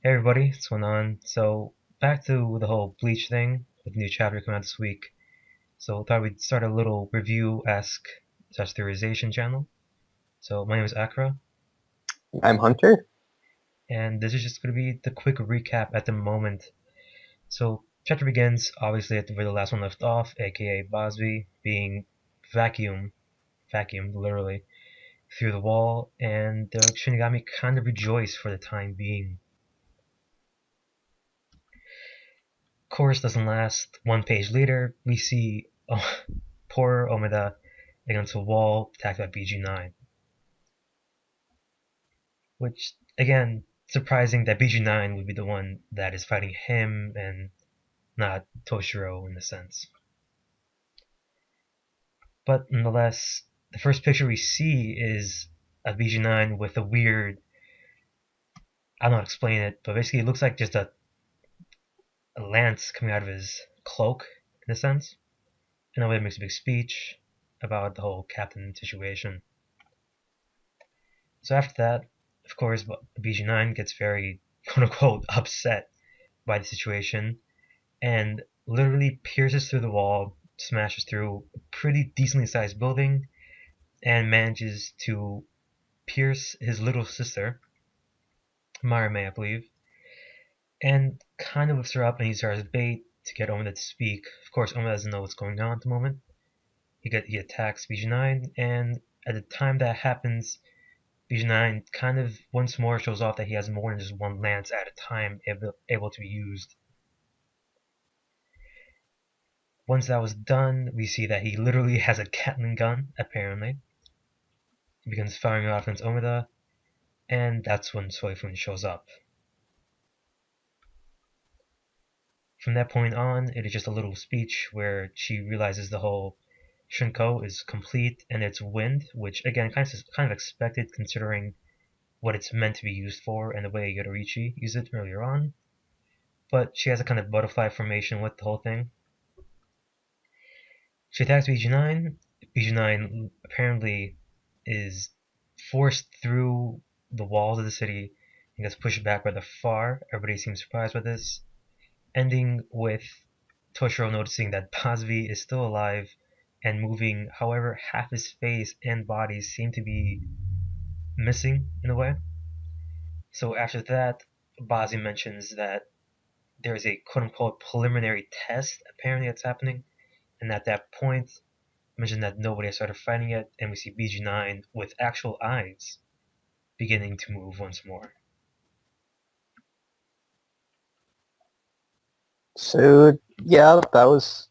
Hey everybody, what's going on? So back to the whole Bleach thing with the new chapter coming out this week. So thought we'd start a little review-esque such theorization channel. So my name is Akra, I'm Hunter. and this is just going to be the quick recap at the moment. So chapter begins obviously at where the last one left off, aka Bosby being vacuumed literally through the wall, and the Shinigami kind of rejoice for the time being. Course doesn't last. One page later, we see poor Omida against a wall attacked by BG9. Which, again, surprising that BG9 would be the one that is fighting him and not Toshiro in a sense. But nonetheless, the first picture we see is of BG9 with a weird, I don't know how to explain it, but basically it looks like just a lance coming out of his cloak in a sense. In a way, it makes a big speech about the whole captain situation. So after that, of course, BG9 gets very quote unquote upset by the situation and literally pierces through the wall, smashes through a pretty decently sized building, and manages to pierce his little sister, Marime, I believe, and kind of lifts her up and uses her as bait to get Omida to speak. Of course, Omida doesn't know what's going on at the moment. He attacks BG9, and at the time that happens, BG9 kind of once more shows off that he has more than just one lance at a time able to be used. Once that was done, we see that he literally has a Gatling gun, apparently. He begins firing off against Omida, and that's when Soifun shows up. From that point on, it is just a little speech where she realizes the whole Shinko is complete and it's wind, which again kind of expected considering what it's meant to be used for and the way Yoruichi used it earlier on. But she has a kind of butterfly formation with the whole thing. She attacks BG9. BG9 apparently is forced through the walls of the city and gets pushed back rather far. Everybody seems surprised by this, ending with Toshiro noticing that Bazvi is still alive and moving, however, half his face and body seem to be missing in a way. So after that, Bazvi mentions that there is a quote unquote preliminary test apparently that's happening, and at that point, mentioned that nobody has started fighting yet, and we see BG9 with actual eyes beginning to move once more. So yeah, that was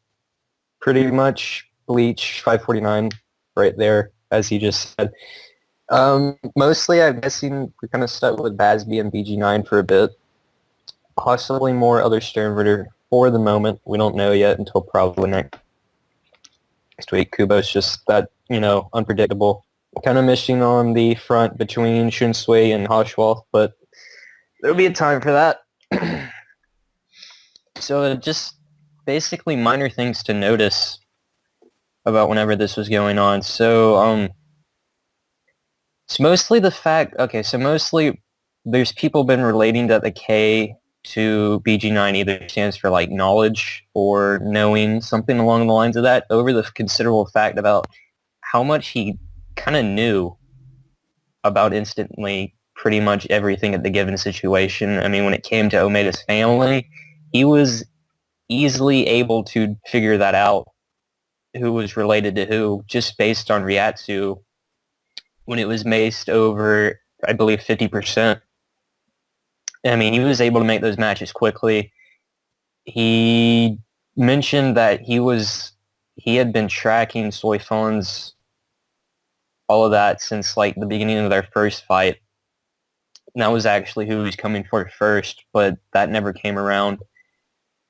pretty much Bleach 549 right there, as he just said. Mostly, I'm guessing we're kind of stuck with Basby and BG9 for a bit. Possibly more other Sternritter for the moment. We don't know yet until probably next week. Kubo's just that, unpredictable. Kind of missing on the front between Shunsui and Hoshwalth, but there'll be a time for that. So just basically minor things to notice about whenever this was going on. So it's mostly the fact. Okay, so mostly there's people been relating that the K to BG9 either stands for like knowledge or knowing, something along the lines of that, over the considerable fact about how much he kind of knew about instantly pretty much everything at the given situation. I mean, when it came to Omeda's family, he was easily able to figure that out, who was related to who, just based on Ryatsu when it was maced over, I believe, 50%. I mean, he was able to make those matches quickly. He mentioned that he had been tracking Soifon's all of that since like the beginning of their first fight. And that was actually who he was coming for first, but that never came around.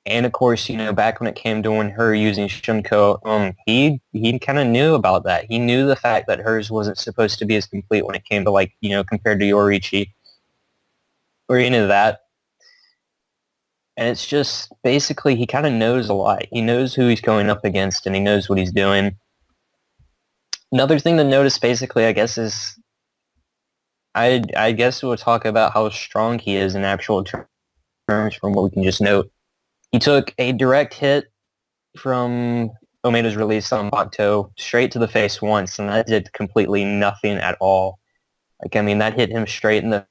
And of course, back when it came to her using Shunko, he kind of knew about that. He knew the fact that hers wasn't supposed to be as complete when it came to like, compared to Yorichi or any of that. And it's just basically he kind of knows a lot. He knows who he's going up against and he knows what he's doing. Another thing to notice basically, I guess, is I guess we'll talk about how strong he is in actual terms from what we can just note. He took a direct hit from Omeda's release on Bakuto straight to the face once, and that did completely nothing at all. Like, I mean, that hit him straight in the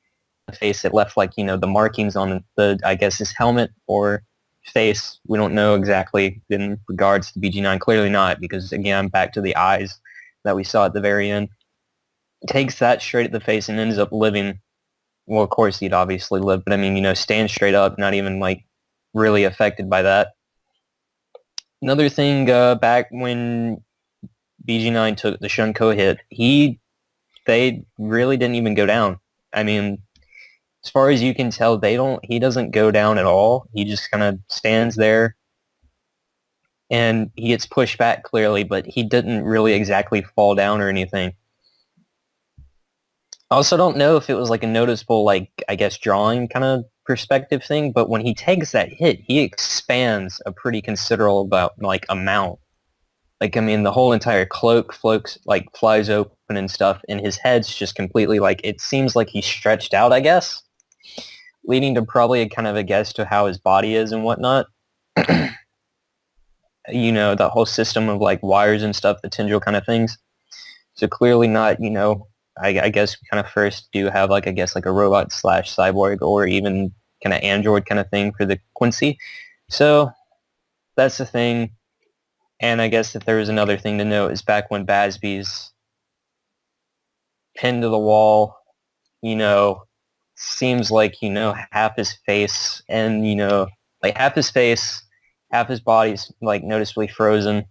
face. It left, like, the markings on I guess, his helmet or face. We don't know exactly in regards to BG9. Clearly not, because, again, back to the eyes that we saw at the very end. Takes that straight at the face and ends up living. Well, of course he'd obviously live, but I mean, stand straight up, not even, like, really affected by that. Another thing, back when BG9 took the Shunko hit, they really didn't even go down. I mean, as far as you can tell, he doesn't go down at all. He just kind of stands there and he gets pushed back clearly, but he didn't really exactly fall down or anything. I also don't know if it was like a noticeable, like, I guess, drawing kind of perspective thing, but when he takes that hit, he expands a pretty considerable amount. Like, I mean, the whole entire cloak flies open and stuff, and his head's just completely, like, it seems like he's stretched out, I guess, leading to probably a kind of a guess to how his body is and whatnot. That whole system of, like, wires and stuff, the tendril kind of things. So clearly not, I guess we kind of first do have, like, I guess, like a robot slash cyborg or even kind of android kind of thing for the Quincy. So that's the thing. And I guess if there was another thing to note is back when Basby's pinned to the wall, seems like, half his face and, like half his face, half his body's like noticeably frozen.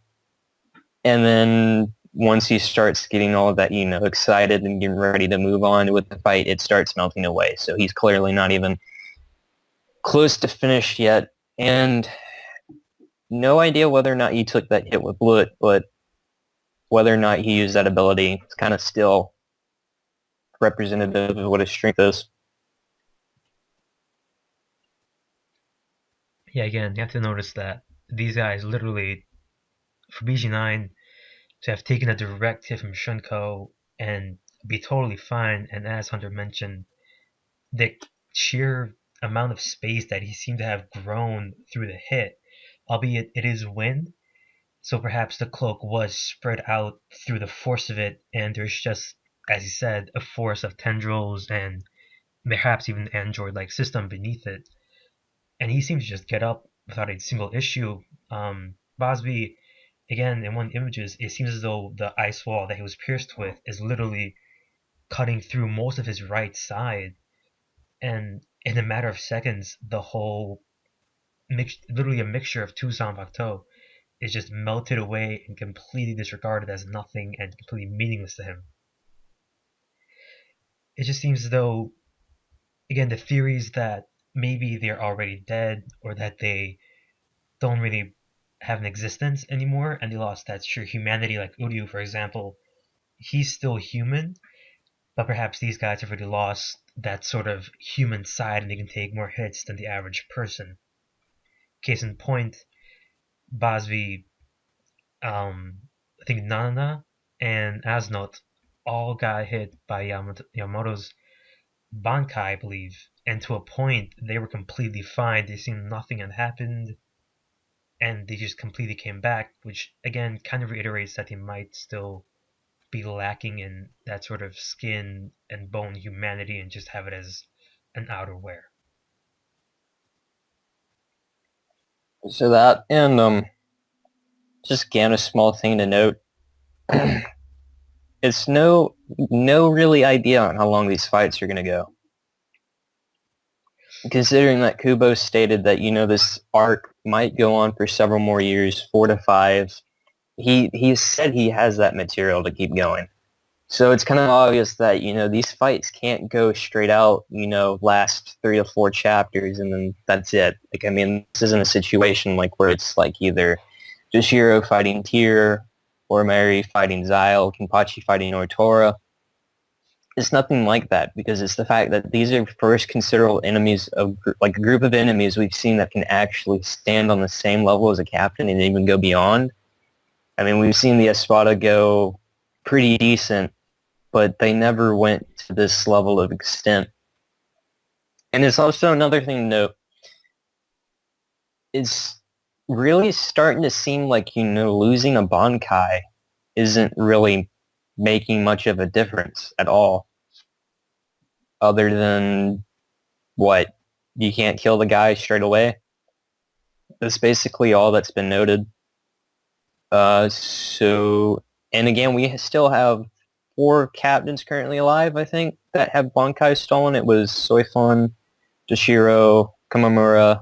And then once he starts getting all of that, excited and getting ready to move on with the fight, it starts melting away. So he's clearly not even close to finished yet. And no idea whether or not he took that hit with Blut, but whether or not he used that ability, it's kind of still representative of what his strength is. Yeah, again, you have to notice that these guys literally, for BG9 to have taken a direct hit from Shunko and be totally fine, and as Hunter mentioned, the sheer amount of space that he seemed to have grown through the hit, albeit it is wind, so perhaps the cloak was spread out through the force of it, and there's just, as he said, a force of tendrils and perhaps even an android-like system beneath it. And he seems to just get up without a single issue. Bosby, again, in one of the images, it seems as though the ice wall that he was pierced with is literally cutting through most of his right side. And in a matter of seconds, the whole, literally a mixture of Tucson Bakto, is just melted away and completely disregarded as nothing and completely meaningless to him. It just seems as though, again, the theories that maybe they're already dead or that they don't really have an existence anymore and they lost that sheer humanity, like Uryu, for example. He's still human, but perhaps these guys have already lost that sort of human side and they can take more hits than the average person. Case in point, Basvi, I think Nana and Asnot all got hit by Yamamoto's Bankai, I believe, and to a point they were completely fine. They seemed nothing had happened, and they just completely came back, which again kind of reiterates that they might still be lacking in that sort of skin and bone humanity and just have it as an outerwear. So that, and just again a small thing to note. It's no really idea on how long these fights are going to go. Considering that Kubo stated that, this arc might go on for several more years, 4 to 5, he said he has that material to keep going. So it's kind of obvious that, these fights can't go straight out, last 3 to 4 chapters and then that's it. Like, I mean, this isn't a situation like where it's like either Joshiro fighting Tyr or Mary fighting Zyle, Kenpachi fighting Ortora. It's nothing like that because it's the fact that these are first considerable enemies of like a group of enemies we've seen that can actually stand on the same level as a captain and even go beyond. I mean, we've seen the Espada go pretty decent but they never went to this level of extent. And it's also another thing to note is really starting to seem like, losing a Bankai isn't really making much of a difference at all, other than what? You can't kill the guy straight away. That's basically all that's been noted. And again, we still have four captains currently alive, I think, that have Bankai stolen. It was Soifon, Dashiro, Kamamura,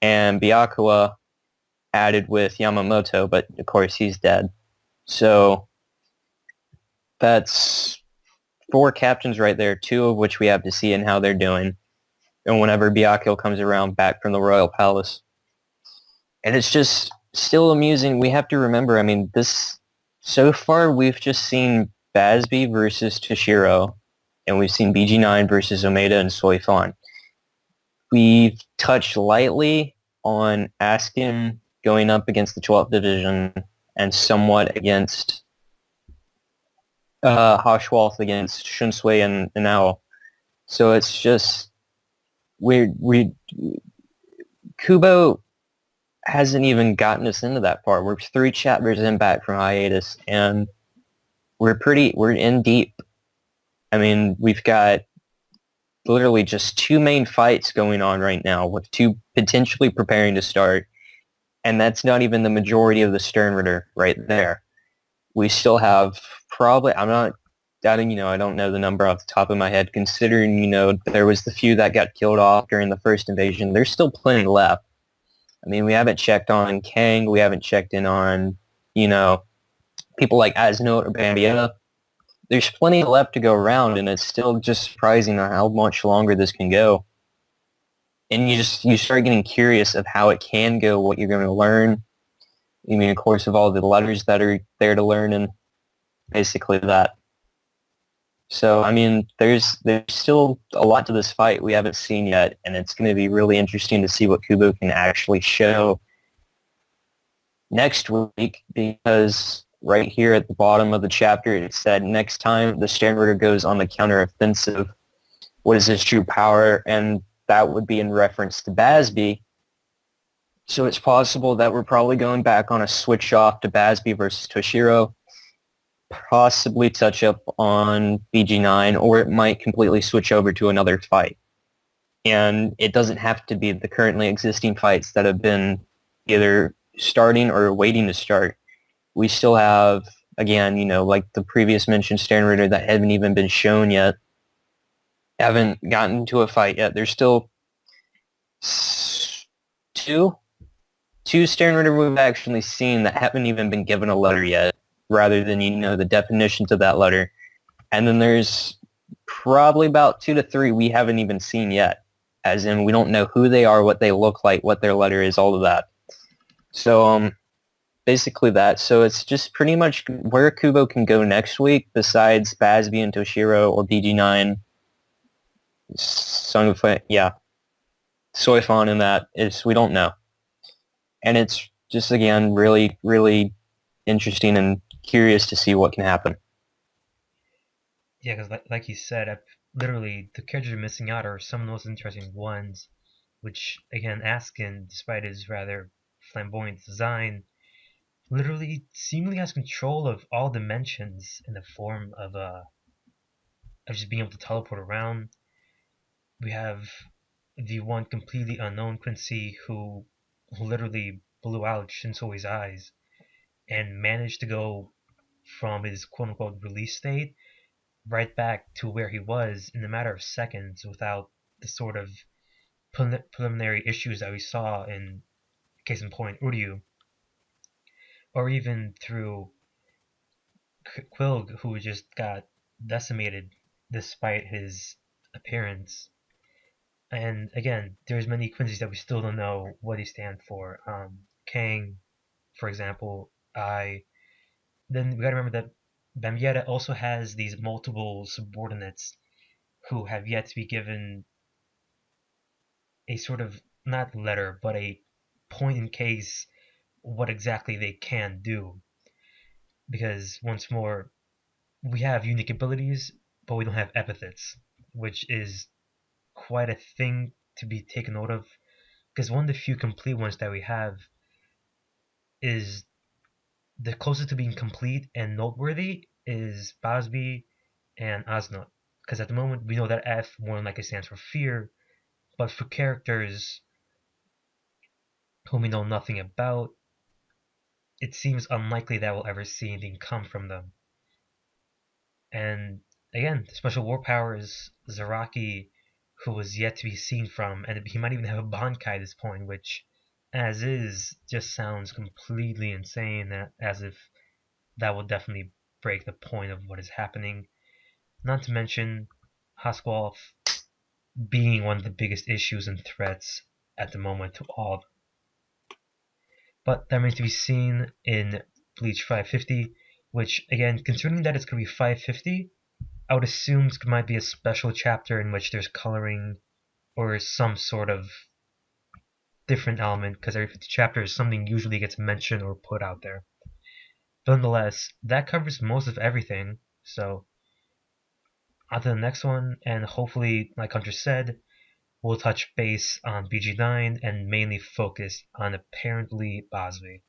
and Byakuya, added with Yamamoto, but of course he's dead. So that's four captains right there, two of which we have to see and how they're doing. And whenever Byakuya comes around back from the Royal Palace. And it's just still amusing. We have to remember, I mean, so far we've just seen Basby versus Toshiro, and we've seen BG9 versus Omeda and Soifon. We've touched lightly on Askin going up against the 12th Division and somewhat against Hoshwalth against Shunsui and Owl. So it's just we Kubo hasn't even gotten us into that part. We're 3 chapters in back from hiatus, and we're in deep. I mean, we've got literally just 2 main fights going on right now, with 2 potentially preparing to start, and that's not even the majority of the Sternritter right there. We still have probably, I'm not doubting, I don't know the number off the top of my head, considering, there was the few that got killed off during the first invasion. There's still plenty left. I mean, we haven't checked on Kang. We haven't checked in on, people like Asnote or Bambietta. There's plenty left to go around, and it's still just surprising how much longer this can go. And you start getting curious of how it can go, what you're going to learn. I mean, of course, of all the letters that are there to learn, and basically that. So, I mean, there's still a lot to this fight we haven't seen yet, and it's going to be really interesting to see what Kubo can actually show next week, because right here at the bottom of the chapter it said, next time the Sternritter goes on the counteroffensive, what is his true power? And that would be in reference to Basby. So it's possible that we're probably going back on a switch off to Basby versus Toshiro, possibly touch up on BG9, or it might completely switch over to another fight. And it doesn't have to be the currently existing fights that have been either starting or waiting to start. We still have, again, like the previous mentioned Sternritter that haven't even been shown yet, haven't gotten to a fight yet. There's still two Sternritter we've actually seen that haven't even been given a letter yet, rather than, the definitions of that letter. And then there's probably about 2 to 3 we haven't even seen yet, as in we don't know who they are, what they look like, what their letter is, all of that. So, basically that. So it's just pretty much where Kubo can go next week, besides Basby and Toshiro or BG9, Soifon, and that is, we don't know. And it's just, again, really, really interesting and curious to see what can happen. Yeah, because like you said, literally the characters you're missing out are some of the most interesting ones. Which again, Askin, despite his rather flamboyant design, literally seemingly has control of all dimensions in the form of just being able to teleport around. We have the one completely unknown Quincy who literally blew out Shinsoi's eyes and managed to go from his quote unquote release state right back to where he was in a matter of seconds without the sort of preliminary issues that we saw in case in point Uryu, or even through Quilg, who just got decimated despite his appearance. And again, there's many Quincy's that we still don't know what they stand for. Kang, for example, then we gotta remember that Bambietta also has these multiple subordinates who have yet to be given a sort of not letter, but a point in case what exactly they can do. Because once more, we have unique abilities, but we don't have epithets, which is quite a thing to be taken note of. Because one of the few complete ones that we have is the closest to being complete and noteworthy is Basby and Asnot. Because at the moment we know that F more than likely stands for fear, but for characters whom we know nothing about, it seems unlikely that we'll ever see anything come from them. And again, the special war power is Zaraki, who was yet to be seen from, and he might even have a Bankai at this point, which, as is, just sounds completely insane, as if that will definitely break the point of what is happening. Not to mention Haswolf being one of the biggest issues and threats at the moment to all. But that remains to be seen in Bleach 550, which, again, considering that it's going to be 550, I would assume it might be a special chapter in which there's coloring or some sort of different element, because every 50 chapters something usually gets mentioned or put out there. But nonetheless, that covers most of everything, so on to the next one, and hopefully, like Hunter said, we'll touch base on BG9 and mainly focus on apparently Basvi.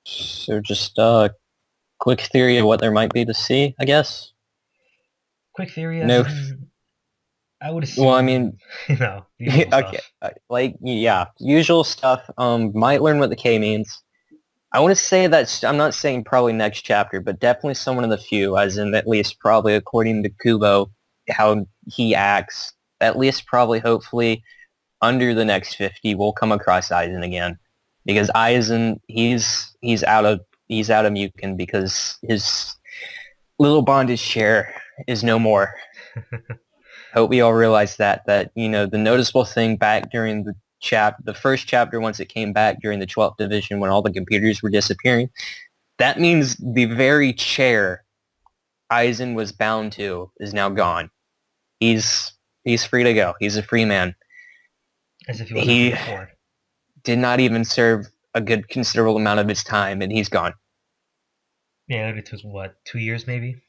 So just quick theory of what there might be to see, I guess. Quick theory, as No, in, I would well, I assume, mean, the usual okay, stuff. like yeah, usual stuff. Might learn what the K means. I want to say that I'm not saying probably next chapter, but definitely someone in the few, as in at least probably according to Kubo, how he acts. At least probably, hopefully, under the next 50, we'll come across Aizen again, because Aizen he's out of Mukin because his little bondage chair is no more. Hope we all realize that the noticeable thing back during the first chapter once it came back during the 12th division when all the computers were disappearing, that means the very chair Aizen was bound to is now gone. He's he's free to go. He's a free man. As if he wasn't free He before. did not even serve a good considerable amount of his time and he's gone. Yeah, it took what, 2 years maybe?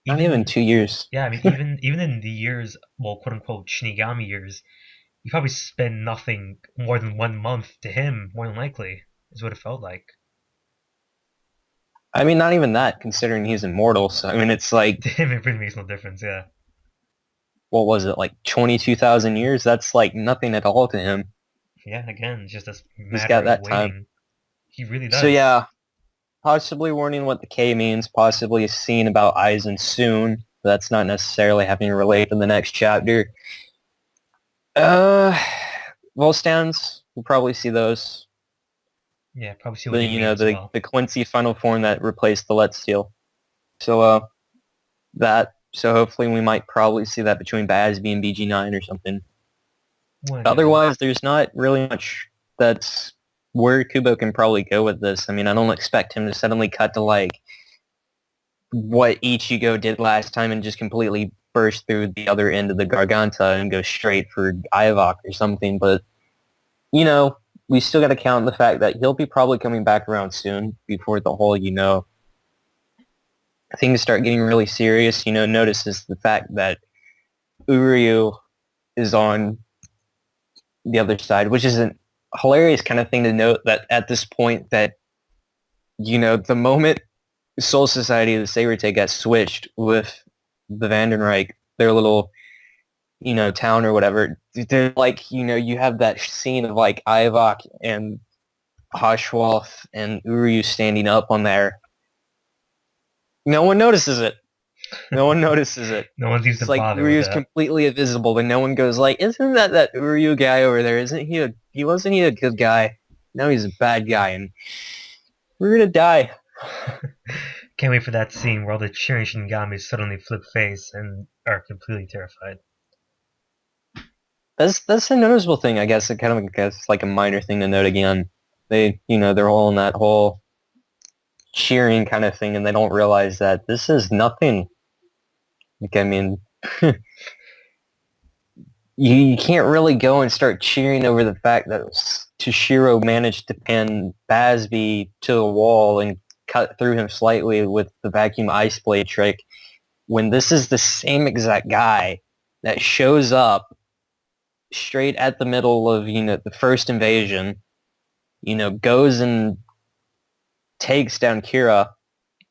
Not even Even 2 years. yeah, I mean even in the years, well, quote unquote Shinigami years, you probably spend nothing more than 1 month to him, more than likely, is what it felt like. I mean, not even that, considering he's immortal. So I mean, it's like, To him, it really makes no difference. Yeah, what was it, like 22,000 years? That's like nothing at all to him. yeah. Again, it's just a He's matter got of that time. waiting. He really So does. yeah, possibly warning what the K means, possibly a scene about Aizen soon. But that's not necessarily having to relate to the next chapter. Uh, Wall stands, we'll probably see those. Yeah, probably see what The they you mean know as the well. the Quincy final form that replaced the Let's Steal. So that so hopefully we might probably see that between Basby and BG9 or something. One could be. Otherwise, there's not really much that's where Kubo can probably go with this. I mean, I don't expect him to suddenly cut to like what Ichigo did last time and just completely burst through the other end of the Garganta and go straight for Ivok or something. But, you know, we still got to count the fact that he'll be probably coming back around soon before the whole, things start getting really serious. Notices the fact that Uryu is on the other side, which is a hilarious kind of thing to note that at this point that, the moment Soul Society of the Sabertay got switched with the Vandenreich, their little, town or whatever, they're like, you have that scene of like Ivok and Hoshwalth and Uryu standing up on there. No one notices it. No one notices it. No one seems to It's like bother with Uryu's that. completely invisible, and no one goes like, "Isn't that Uryu guy over there? Isn't he wasn't he a good guy? No, he's a bad guy, and we're gonna die." Can't wait for that scene where all the cheering Shinigamis suddenly flip face and are completely terrified. That's a noticeable thing, I guess. It kind of, I guess, like a minor thing to note again. They're all in that whole cheering kind of thing, and they don't realize that this is nothing. Like, I mean, you can't really go and start cheering over the fact that Toshiro managed to pin Basby to the wall and cut through him slightly with the vacuum ice blade trick, when this is the same exact guy that shows up straight at the middle of, the first invasion, goes and takes down Kira,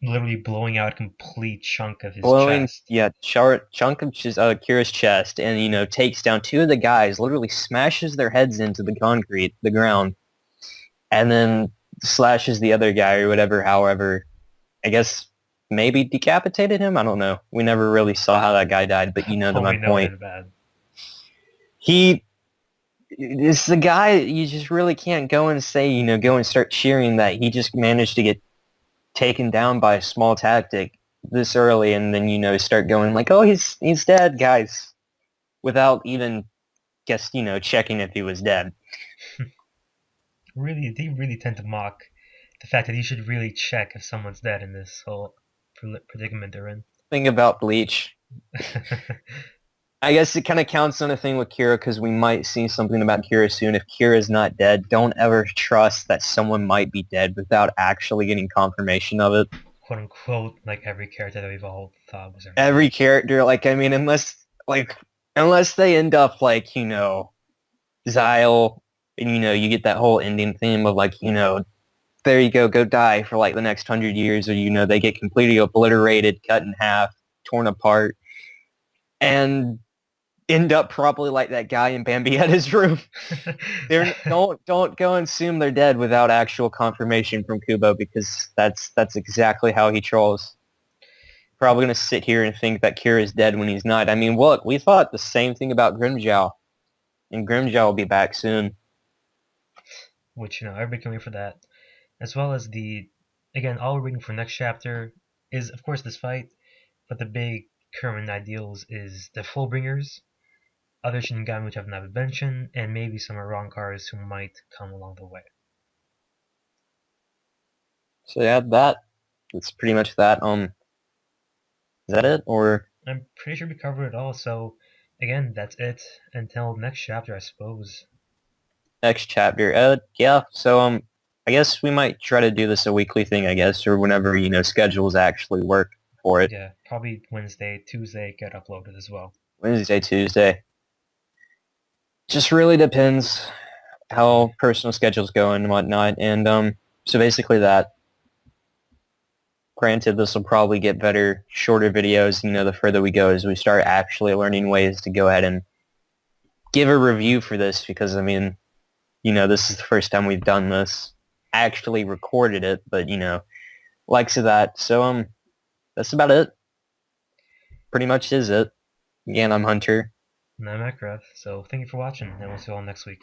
Literally blowing out a complete chunk of his blowing, chest. yeah, chunk of Kira's chest, and, takes down two of the guys, literally smashes their heads into the concrete, the ground, and then slashes the other guy or whatever, however, I guess maybe decapitated him? I don't know. We never really saw how that guy died, but you know to Oh, my we know it point. ended bad. He is the guy you just really can't go and say, go and start cheering that he just managed to get taken down by a small tactic this early and then, start going like, oh, he's dead, guys, without even checking if he was dead. Really, they really tend to mock the fact that you should really check if someone's dead in this whole predicament they're in. Thing about Bleach, I guess it kind of counts on a thing with Kira because we might see something about Kira soon. If Kira's not dead, don't ever trust that someone might be dead without actually getting confirmation of it. Quote unquote, like every character that we've all thought was already Every dead. character, like, I mean, unless they end up like, Zyle, and, you get that whole ending theme of like, there you go die for like the next 100 years, or, they get completely obliterated, cut in half, torn apart, and end up probably like that guy in Bambietta's room. Don't go and assume they're dead without actual confirmation from Kubo because that's exactly how he trolls. Probably gonna sit here and think that Kira is dead when he's not. I mean, look, we thought the same thing about Grimmjow, and Grimmjow will be back soon. Which, everybody can wait for that. As well as again, all we're waiting for next chapter is, of course, this fight, but the big current ideals is the Fullbringers, other Shinigami which have not been mentioned, and maybe some Arrancars who might come along the way. So yeah, that's pretty much that. Is that it or I'm pretty sure we covered it all, so again, that's it. Until next chapter, I suppose. next chapter? Yeah. So I guess we might try to do this a weekly thing, I guess, or whenever schedules actually work for it. Yeah, probably Wednesday, Tuesday get uploaded as well. Wednesday, Tuesday. Just really depends how personal schedules go and whatnot. And so basically that. Granted, this will probably get better, shorter videos, the further we go as we start actually learning ways to go ahead and give a review for this because, I mean, this is the first time we've done this. Actually recorded it, but, likes of that. So, that's about it. Pretty much is it. Again, I'm Hunter. And I'm Akraf, so thank you for watching, and we'll see you all next week.